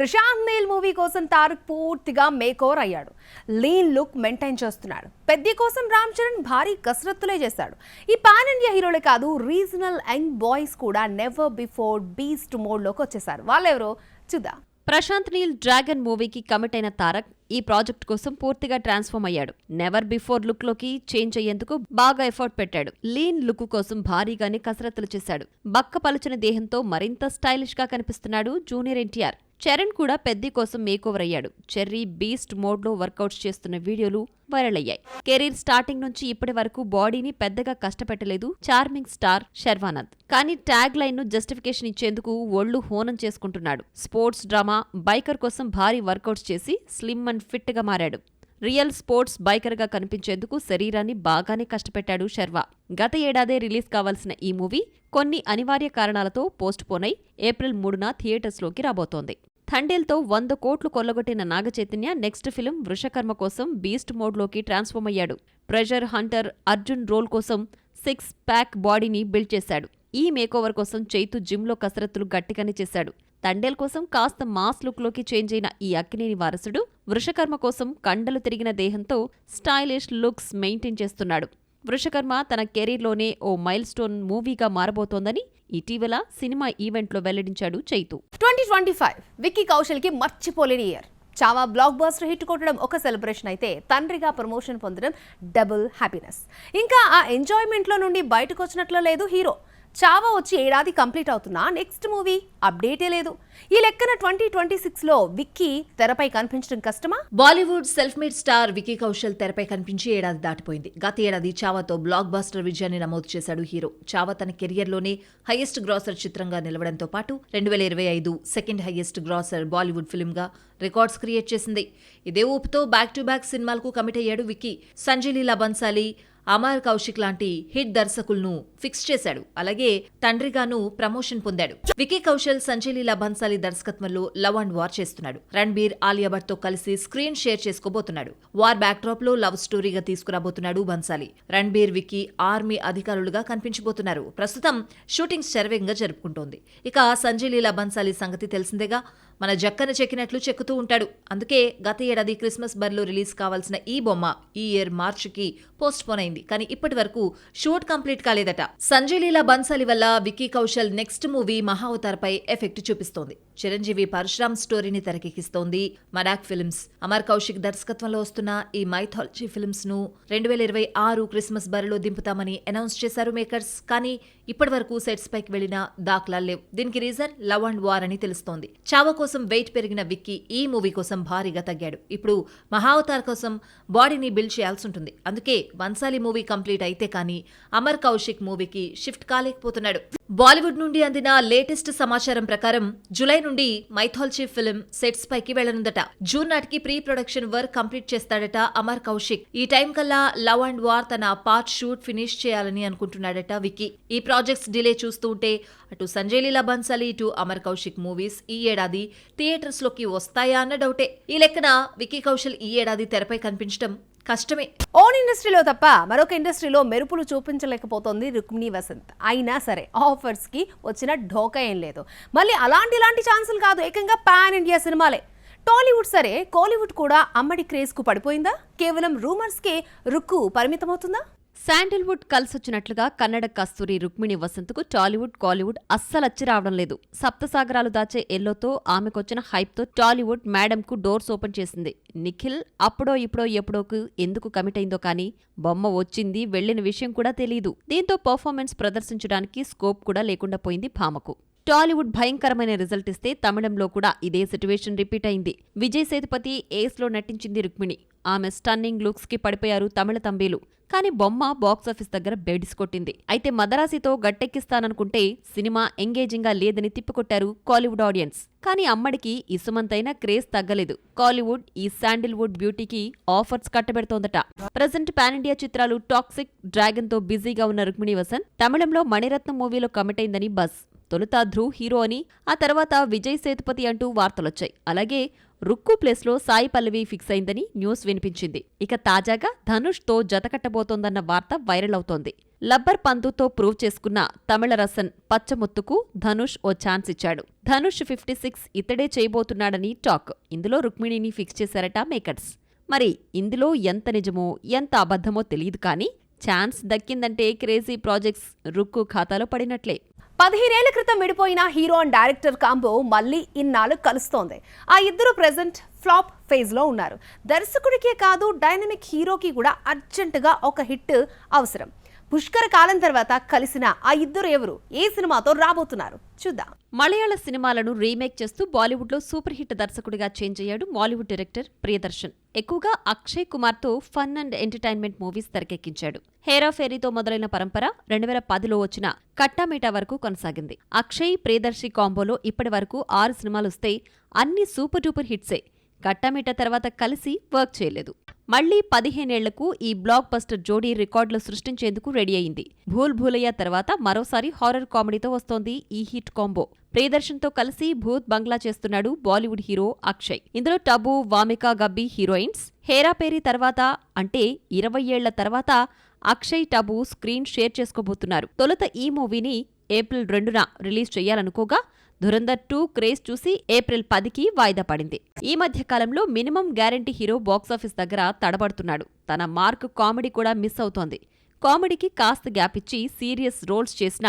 Prashanth Neel movie కోసం తారక్ పూర్తిగా makeover అయ్యాడు. లీన్ లుక్ మెయింటైన్ చేస్తున్నాడు. పెద్ది కోసం రామ్ చరణ్ భారీ కసరత్తులే చేశాడు. ఈ పాన్ ఇండియా హీరోలే కాదు, రీజనల్ యంగ్ బాయ్స్ కూడా నెవర్ బిఫోర్ బీస్ట్ మోడ్ లోకి వచ్చేసారు. వాళ్ళెవరో చూద్దాం. ప్రశాంత్ నీల్ డ్రాగన్ మూవీకి కమిట్ అయిన తారక్ ఈ ప్రాజెక్ట్ కోసం పూర్తిగా ట్రాన్స్ఫార్మ్ అయ్యాడు. నెవర్ బిఫోర్ లుక్ లోకి చేంజ్ అయ్యేందుకు బాగా ఎఫర్ట్ పెట్టాడు. లీన్ లుక్ కోసం భారీగానే కసరత్తులు చేశాడు. బక్క పలుచని దేహంతో మరింత స్టైలిష్ గా కనిపిస్తున్నాడు జూనియర్ ఎన్టీఆర్. చరణ్ కూడా పెద్ది కోసం మేకోవర్ అయ్యాడు. చెర్రీ బీస్ట్ మోడ్ లో వర్కౌట్స్ చేస్తున్న వీడియోలు వైరల్ అయ్యాయి. కెరీర్ స్టార్టింగ్ నుంచి ఇప్పటి వరకు బాడీని పెద్దగా కష్టపెట్టలేదు చార్మింగ్ స్టార్ శర్వానంద్. కానీ ట్యాగ్ లైన్ ను జస్టిఫికేషన్ ఇచ్చేందుకు ఒళ్లు హోనం చేసుకుంటున్నాడు. స్పోర్ట్స్ డ్రామా బైకర్ కోసం భారీ వర్కౌట్స్ చేసి స్లిమ్ అండ్ ఫిట్ గా మారాడు. రియల్ స్పోర్ట్స్ బైకర్ గా కనిపించేందుకు శరీరాన్ని బాగానే కష్టపెట్టాడు శర్వా. గత ఏడాదే రిలీజ్ కావాల్సిన ఈ మూవీ కొన్ని అనివార్య కారణాలతో పోస్ట్ పోన్ అయి ఏప్రిల్ 3న థియేటర్స్లోకి రాబోతోంది. థండేల్తో 100 కోట్లు కొల్లగొట్టిన నాగచైతన్య నెక్స్ట్ ఫిల్మ్ వృషకర్మ కోసం బీస్ట్ మోడ్లోకి ట్రాన్స్ఫార్మ్ అయ్యాడు. ట్రెజర్ హంటర్ అర్జున్ రోల్ కోసం 6 ప్యాక్ బాడీని బిల్డ్ చేశాడు. ఈ మేకోవర్ కోసం చైతు జిమ్లో కసరత్తులు గట్టిగానే చేశాడు. తండేల్ కోసం కాస్త మాస్ లుక్లోకి చేంజ్ అయిన ఈ అక్కినేని వారసుడు వృషకర్మ కోసం కండలు తిరిగిన దేహంతో స్టైలిష్ లుక్స్ మెయింటైన్ చేస్తున్నాడు. వృషకర్మ తన కెరీర్లోనే ఓ మైల్ స్టోన్ మూవీగా మారబోతోందని ఇటీవల సినిమా ఈవెంట్లో వెల్లడించాడు చైతు. 2025 విక్కీ కౌశల్ కి మర్చిపోలేని year. Chhaava block buster hit కొట్టడం ఒక సెలబ్రేషన్ అయితే, తండ్రిగా ప్రమోషన్ పొందడం డబుల్ హ్యాపీనెస్. ఇంకా ఆ ఎంజాయ్మెంట్ లో నుండి బయటకు వచ్చినట్లు లేదు హీరో. చావా వచ్చి ఏడాది కంప్లీట్ అవుతున్నా నెక్స్ట్ మూవీ అప్డేటే లేదు. ఈ లెక్కన 2026లో విక్కీ తెరపై కనిపించడం కష్టమా? Bollywood self made star Vicky Kaushal తెరపై కనిపించి ఏడాది దాటిపోయింది. గత ఏడాది చావాతో బ్లాక్ బస్టర్ విజయాన్ని నమోదు చేశాడు హీరో. చావా తన కెరియర్లోనే హైయెస్ట్ గ్రాసర్ చిత్రంగా నిలవడంతో పాటు 2025 second highest grosser Bollywood film గా రికార్డ్స్ క్రియేట్ చేసింది. ఇదే ఊపుతో బ్యాక్ టు బ్యాక్ సినిమాలకు కమిట్ అయ్యాడు విక్కీ. సంజయ్ లీలా బన్సాలి, అమర్ కౌశిక్ లాంటి హిట్ దర్శకులను ఫిక్స్ చేశాడు. అలాగే తండ్రిగాను ప్రమోషన్ పొందాడు. విక్కీ కౌశల్ సంజయ్ లీలా బన్సాలి దర్శకత్వంలో లవ్ అండ్ వార్ చేస్తున్నాడు. రణ్బీర్ ఆలియా భట్ తో కలిసి స్క్రీన్ షేర్ చేసుకోబోతున్నాడు. వార్ బ్యాక్ డ్రాప్ లో లవ్ స్టోరీగా తీసుకురాబోతున్నాడు బన్సాలి. రణ్బీర్ విక్కీ ఆర్మీ అధికారులుగా కనిపించబోతున్నారు. ప్రస్తుతం షూటింగ్ శరవేగంగా జరుపుకుంటోంది. ఇక సంజయ్ లీలా బన్సాలి సంగతి తెలిసిందేగా, మన జక్కన చెక్కినట్లు చెక్కుతూ ఉంటాడు. అందుకే గత ఏడాది క్రిస్మస్ బరిలో రిలీజ్ కావాల్సిన ఈ బొమ్మ ఈ ఇయర్ మార్చికి పోస్ట్ పోన్ అయింది. కానీ ఇప్పటి వరకు షూట్ కంప్లీట్ కాలేదట. సంజయ్ లీలా బన్సాలి వల్ల విక్కీ కౌశల్ నెక్స్ట్ మూవీ మహావతార్ పై ఎఫెక్ట్ చూపిస్తోంది. చిరంజీవి పరశురామ్ స్టోరీని తెరకెక్కిస్తోంది మరాక్ ఫిల్మ్స్. అమర్ కౌశిక్ దర్శకత్వంలో వస్తున్న ఈ మైథాలజీ ఫిల్మ్స్ ను 2026 క్రిస్మస్ బరిలో దింపుతామని అనౌన్స్ చేశారు మేకర్స్. కానీ ఇప్పటి వరకు సెట్స్ పైకి వెళ్లిన దాఖలాలు లేవు. దీనికి రీజన్ లవ్ అండ్ వార్ అని తెలుస్తోంది. చావా కోసం వెయిట్ పెరిగిన విక్కీ ఈ మూవీ కోసం భారీగా తగ్గాడు. ఇప్పుడు మహావతార్ కోసం బాడీని బిల్డ్ చేయాల్సి ఉంటుంది. అందుకే బన్సాలి మూవీ కంప్లీట్ అయితే కానీ అమర్ కౌశిక్ మూవీకి షిఫ్ట్ కాలేకపోతున్నాడు. బాలీవుడ్ నుండి అందిన లేటెస్ట్ సమాచారం ప్రకారం జులై నుండి మైథాలజీ ఫిల్మ్ సెట్స్ పైకి వెళ్లనుందట. జూన్ నాటికి ప్రీ ప్రొడక్షన్ వర్క్ కంప్లీట్ చేస్తాడట అమర్ కౌశిక్. ఈ టైం కల్లా లవ్ అండ్ వార్ తన పార్ట్ షూట్ ఫినిష్ చేయాలని అనుకుంటున్నాడట విక్కీ. ఈ ప్రాజెక్ట్స్ డిలే చూస్తూ ఉంటే అటు సంజయ్ లీలా బన్సాలి ఇటు అమర్ కౌశిక్ మూవీస్ ఈ ఏడాది థియేటర్స్ లోకి వస్తాయా అన్న డౌటే. ఈ లెక్కన విక్కీ కౌశల్ ఈ ఏడాది తెరపై కనిపించడం కష్టమే. ఓన్ ఇండస్ట్రీలో తప్ప మరొక ఇండస్ట్రీలో మెరుపులు చూపించలేకపోతోంది రుక్మిణి వసంత్. అయినా సరే ఆఫర్స్ కి వచ్చిన ఢోకా ఏం లేదు. మళ్ళీ అలాంటి ఛాన్సులు కాదు, ఏకంగా పాన్ ఇండియా సినిమాలే. టాలీవుడ్ సరే, కోలీవుడ్ కూడా అమ్మడి క్రేజ్ కు పడిపోయిందా? కేవలం రూమర్స్ కే రుక్కు పరిమితమవుతుందా? శాండిల్వుడ్ కలిసొచ్చినట్లుగా కన్నడ కస్తూరి రుక్మిణి వసంత్కు టాలీవుడ్ కాలీవుడ్ అస్సలచ్చి రావడం లేదు. సప్తసాగరాలు దాచే ఎల్లోతో ఆమెకొచ్చిన హైప్తో టాలీవుడ్ మేడంకు డోర్స్ ఓపెన్ చేసింది. నిఖిల్ అప్పుడో ఇప్పుడో ఎప్పుడోకు ఎందుకు కమిట్ అయిందో కానీ బొమ్మ వచ్చింది వెళ్లిన విషయం కూడా తెలీదు. దీంతో పర్ఫార్మెన్స్ ప్రదర్శించడానికి స్కోప్ కూడా లేకుండా పోయింది భామకు. టాలీవుడ్ భయంకరమైన రిజల్ట్ ఇస్తే తమిళంలో కూడా ఇదే సిట్యువేషన్ రిపీట్ అయింది. విజయ్ సేతుపతి ఏస్లో నటించింది రుక్మిణి. ఆమె స్టన్నింగ్ లుక్స్ కి పడిపోయారు తమిళ తంబీలు. కానీ బొమ్మ బాక్సాఫీస్ దగ్గర బెడిసి కొట్టింది. అయితే మదరాసితో గట్టెక్కిస్తాననుకుంటే సినిమా ఎంగేజింగ్ గా లేదని తిప్పికొట్టారు కాలీవుడ్ ఆడియన్స్. కానీ అమ్మడికి ఇసుమంతైన క్రేజ్ తగ్గలేదు. కాలీవుడ్ ఈ శాండిల్వుడ్ బ్యూటీకి ఆఫర్స్ కట్టబెడుతోందట. ప్రజెంట్ పాన్ ఇండియా చిత్రాలు టాక్సిక్, డ్రాగన్ తో బిజీగా ఉన్న రుక్మిణి వసంత్ తమిళంలో మణిరత్నం మూవీలో కమిట్ అయిందని బజ్. తొలుత ధ్రువ్ హీరో అని, ఆ తర్వాత విజయ్ సేతుపతి అంటూ వార్తలొచ్చాయి. అలాగే రుక్కు ప్లేస్లో సాయి పల్లవి ఫిక్స్ అయిందని న్యూస్ వినిపించింది. ఇక తాజాగా ధనుష్ తో జతకట్టబోతోందన్న వార్త వైరల్ అవుతోంది. లబ్బర్ పంతుతో ప్రూవ్ చేసుకున్న తమిళ రసన్ పచ్చముత్తుకు ధనుష్ ఓ ఛాన్స్ ఇచ్చాడు. ధనుష్ 56 ఇతడే చేయబోతున్నాడని టాక్. ఇందులో రుక్మిణిని ఫిక్స్ చేశారట మేకర్స్. మరి ఇందులో ఎంత నిజమో ఎంత అబద్ధమో తెలియదు కానీ ఛాన్స్ దక్కిందంటే క్రేజీ ప్రాజెక్ట్స్ రుక్కు ఖాతాలో పడినట్లే. 15 ఏళ్ల క్రితం విడిపోయిన హీరో అండ్ డైరెక్టర్ కాంబో మళ్ళీ ఇన్నాళ్ళు కలుస్తోంది. ఆ ఇద్దరు ప్రెజెంట్ ఫ్లాప్ ఫేజ్ లో ఉన్నారు. దర్శకుడికే కాదు డైనమిక్ హీరోకి కూడా అర్జెంటుగా ఒక హిట్ అవసరం. పుష్కర కాలం తర్వాత కలిసిన ఆ ఇద్దరు ఎవరు, ఏ సినిమాతో రాబోతున్నారు చూద్దాం. మలయాళ సినిమాలను రీమేక్ చేస్తూ బాలీవుడ్లో సూపర్ హిట్ దర్శకుడిగా చేంజ్ అయ్యాడు మాలీవుడ్ డైరెక్టర్ ప్రియదర్శన్. ఎక్కువగా అక్షయ్ కుమార్తో ఫన్ అండ్ ఎంటర్టైన్మెంట్ మూవీస్ తెరకెక్కించాడు. హేరా ఫేరీతో మొదలైన పరంపర 2010లో వచ్చిన కట్టామీటా వరకు కొనసాగింది. అక్షయ్ ప్రియదర్శి కాంబోలో ఇప్పటి వరకు 6 సినిమాలొస్తే అన్ని సూపర్ డూపర్ హిట్సే. కట్టామీటా తర్వాత కలిసి వర్క్ చేయలేదు. మళ్లీ 15 ఏళ్లకు ఈ బ్లాక్ బస్టర్ జోడీ రికార్డులు సృష్టించేందుకు రెడీ అయింది. భూల్ భూలయ్య తర్వాత మరోసారి హారర్ కామెడీతో వస్తోంది ఈ హిట్ కాంబో. ప్రియదర్శన్తో కలిసి భూత్ బంగ్లా చేస్తున్నాడు బాలీవుడ్ హీరో అక్షయ్. ఇందులో టబు, వామిక, గబ్బీ హీరోయిన్స్. హేరాపేరి తర్వాత అంటే 20 ఏళ్ల తర్వాత అక్షయ్, టబు స్క్రీన్ షేర్ చేసుకోబోతున్నారు. తొలుత ఈ మూవీని ఏప్రిల్ 2న రిలీజ్ చేయాలనుకోగా ధురంధర్ 2 క్రేజ్ చూసి ఏప్రిల్ 10కి వాయిదా పడింది. ఈ మధ్య కాలంలో మినిమం గ్యారంటీ హీరో బాక్సాఫీస్ దగ్గర తడబడుతున్నాడు. తన మార్క్ కామెడీ కూడా మిస్ అవుతోంది. కామెడీకి కాస్త గ్యాప్ ఇచ్చి సీరియస్ రోల్స్ చేసిన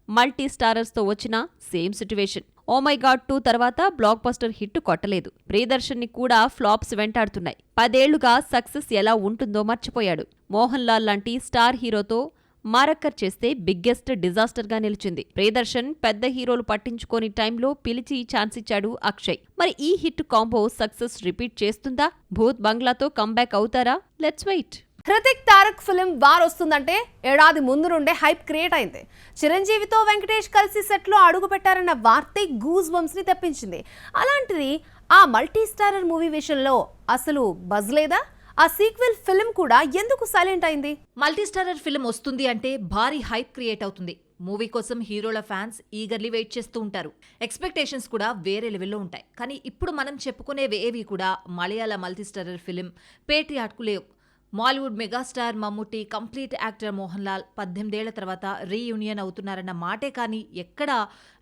మల్టీ స్టారర్స్తో వచ్చిన same situation. Oh my god 2 తర్వాత బ్లాక్ బస్టర్ హిట్ కొట్టలేదు. ప్రియదర్శన్ని కూడా ఫ్లాప్స్ వెంటాడుతున్నాయి. 10 ఏళ్లుగా సక్సెస్ ఎలా ఉంటుందో మర్చిపోయాడు. మోహన్ లాల్ లాంటి స్టార్ హీరోతో మారక్కర్ చేస్తే బిగ్గెస్ట్ డిజాస్టర్గా నిలిచింది. ప్రియదర్శన్ పెద్ద హీరోలు పట్టించుకోని టైంలో పిలిచి ఛాన్స్ ఇచ్చాడు అక్షయ్. మరి ఈ హిట్ కాంబో సక్సెస్ రిపీట్ చేస్తుందా? భూత్ బంగ్లాతో కంబ్యాక్ అవుతారా? Let's wait. Hrithik Tarak film war వస్తుందంటే ఏడాది ముందు నుండే హైప్ క్రియేట్ అయింది. చిరంజీవితో వెంకటేష్ కలిసి సెట్లో అడుగు పెట్టారన్న వార్తే గూస్ బంప్స్ ని తెప్పించింది. అలాంటిది ఆ మల్టీ స్టారర్ మూవీ విషయంలో అసలు బజ్ లేదా? ఆ సీక్వెల్ ఫిల్మ్ కూడా ఎందుకు సైలెంట్ అయింది? మల్టీస్టారర్ ఫిల్మ్ వస్తుంది అంటే భారీ హైప్ క్రియేట్ అవుతుంది. మూవీ కోసం హీరోల ఫ్యాన్స్ ఈగర్లీ వెయిట్ చేస్తూ ఉంటారు. ఎక్స్పెక్టేషన్స్ కూడా వేరే లెవెల్లో ఉంటాయి. కానీ ఇప్పుడు మనం చెప్పుకునేవేవి కూడా మలయాళ మల్టీస్టారర్ ఫిల్మ్ పేట్రియాట్కు లేవు. Mollywood megastar Mammootty, complete actor Mohan Lal 18 ఏళ్ల తర్వాత రీయూనియన్ అవుతున్నారన్న మాటే కానీ ఎక్కడా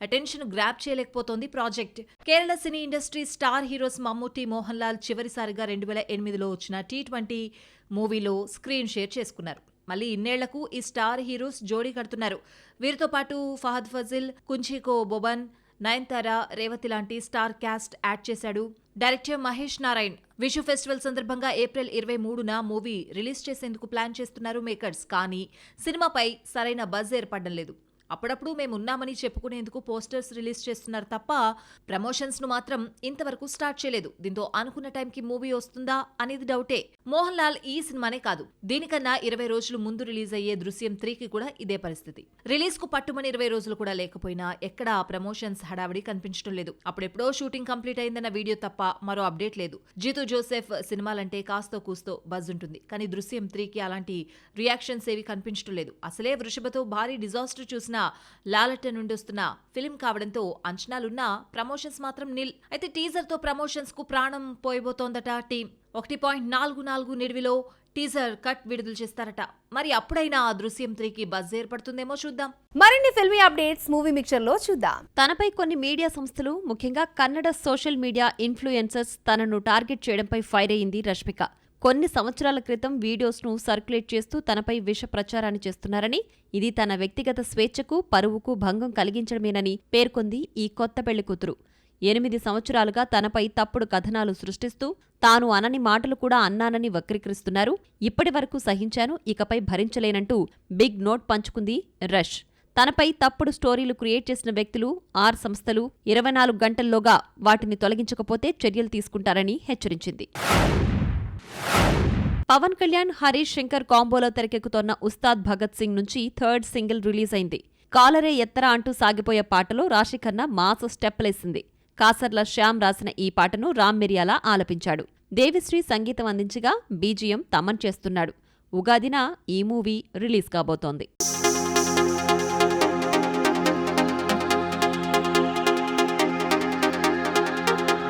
అటెన్షన్ గ్రాప్ చేయలేకపోతోంది project. Kerala cine industry star heroes Mammootty, Mohan Lal చివరిసారిగా 2008లో వచ్చిన T20 మూవీలో స్క్రీన్ షేర్ చేసుకున్నారు. మళ్ళీ ఇన్నేళ్లకు ఈ స్టార్ హీరోస్ జోడీ కడుతున్నారు. వీరితో పాటు ఫహద్ ఫజిల్, కుంచికో బొబన్, నయన్తార, రేవతి లాంటి స్టార్ క్యాస్ట్ యాడ్ చేశాడు డైరెక్టర్ మహేష్ నారాయణ్. విషు ఫెస్టివల్ సందర్భంగా ఏప్రిల్ 23న మూవీ రిలీజ్ చేసేందుకు ప్లాన్ చేస్తున్నారు మేకర్స్. కానీ సినిమాపై సరైన బజ్ ఏర్పడడం లేదు. అప్పుడప్పుడు మేమున్నామని చెప్పుకునేందుకు పోస్టర్స్ రిలీజ్ చేస్తున్నారు తప్ప ప్రమోషన్స్ ను మాత్రం ఇంతవరకు స్టార్ట్ చేయలేదు. దీంతో అనుకున్న టైంకి మూవీ వస్తుందా అనేది డౌటే. మోహన్ లాల్ ఈ సినిమానే కాదు, దీనికన్నా 20 రోజులు ముందు రిలీజ్ అయ్యే దృశ్యం 3కి కూడా ఇదే పరిస్థితి. రిలీజ్ కు పట్టుమని 20 రోజులు కూడా లేకపోయినా ఎక్కడా ప్రమోషన్స్ హడావిడి కనిపించడం లేదు. అప్పుడెప్పుడో షూటింగ్ కంప్లీట్ అయిందన్న వీడియో తప్ప మరో అప్డేట్ లేదు. జీతూ జోసెఫ్ సినిమాలంటే కాస్తో కూస్తో బజ్ ఉంటుంది. కానీ దృశ్యం 3కి అలాంటి రియాక్షన్స్ ఏవి కనిపించడం లేదు. అసలే వృషభతో భారీ డిజాస్టర్ చూసిన లాలట నుండి వస్తున్న ఫిల్మ్ కావడంతో అంచనాలున్నా ప్రమోషన్స్ మాత్రం నిల్. అయితే టీజర్ తో ప్రమోషన్స్ కు ప్రాణం పోయబోతోందట టీం. 1.44 నిడివిలో టీజర్ కట్ విడుదల చేస్తారట. మరి అప్పుడైనా ఆ దృశ్యం 3కి బజ్ ఏర్పడుతుందేమో చూద్దాం. మరిన్ని ఫిల్మీ అప్డేట్స్ మూవీ మిక్చర్ లో చూద్దాం. తనపై కొన్ని మీడియా సంస్థలు, ముఖ్యంగా కన్నడ సోషల్ మీడియా ఇన్ఫ్లుయెన్సర్స్ తనను టార్గెట్ చేయడంపై ఫైర్ అయింది రష్మిక. కొన్ని సంవత్సరాల క్రితం వీడియోస్ను సర్క్యులేట్ చేస్తూ తనపై విష ప్రచారాన్ని చేస్తున్నారని, ఇది తన వ్యక్తిగత స్వేచ్ఛకు, పరువుకు భంగం కలిగించడమేనని పేర్కొంది ఈ కొత్త పెళ్లి కూతురు. 8 సంవత్సరాలుగా తనపై తప్పుడు కథనాలు సృష్టిస్తూ తాను అనని మాటలు కూడా అన్నానని వక్రీకరిస్తున్నారు. ఇప్పటి వరకు సహించాను, ఇకపై భరించలేనంటూ బిగ్ నోట్ పంచుకుంది రష్. తనపై తప్పుడు స్టోరీలు క్రియేట్ చేసిన వ్యక్తులు, 6 సంస్థలు 24 గంటల్లోగా వాటిని తొలగించకపోతే చర్యలు తీసుకుంటారని హెచ్చరించింది. పవన్ కళ్యాణ్, హరీష్ శంకర్ కాంబోలో తెరకెక్కుతోన్న ఉస్తాద్ భగత్ సింగ్ నుంచి 3rd సింగిల్ రిలీజ్ అయింది. కాలరే ఎత్తరా అంటూ సాగిపోయే పాటలో రాశిఖన్నా మాస్ స్టెప్లేసింది. కాసర్ల శ్యామ్ రాసిన ఈ పాటను రామ్ మిరియాల ఆలపించాడు. దేవిశ్రీ సంగీతం అందించగా బీజిఎం తమన్ చేస్తున్నాడు. ఉగాదిన ఈ మూవీ రిలీజ్ కాబోతోంది.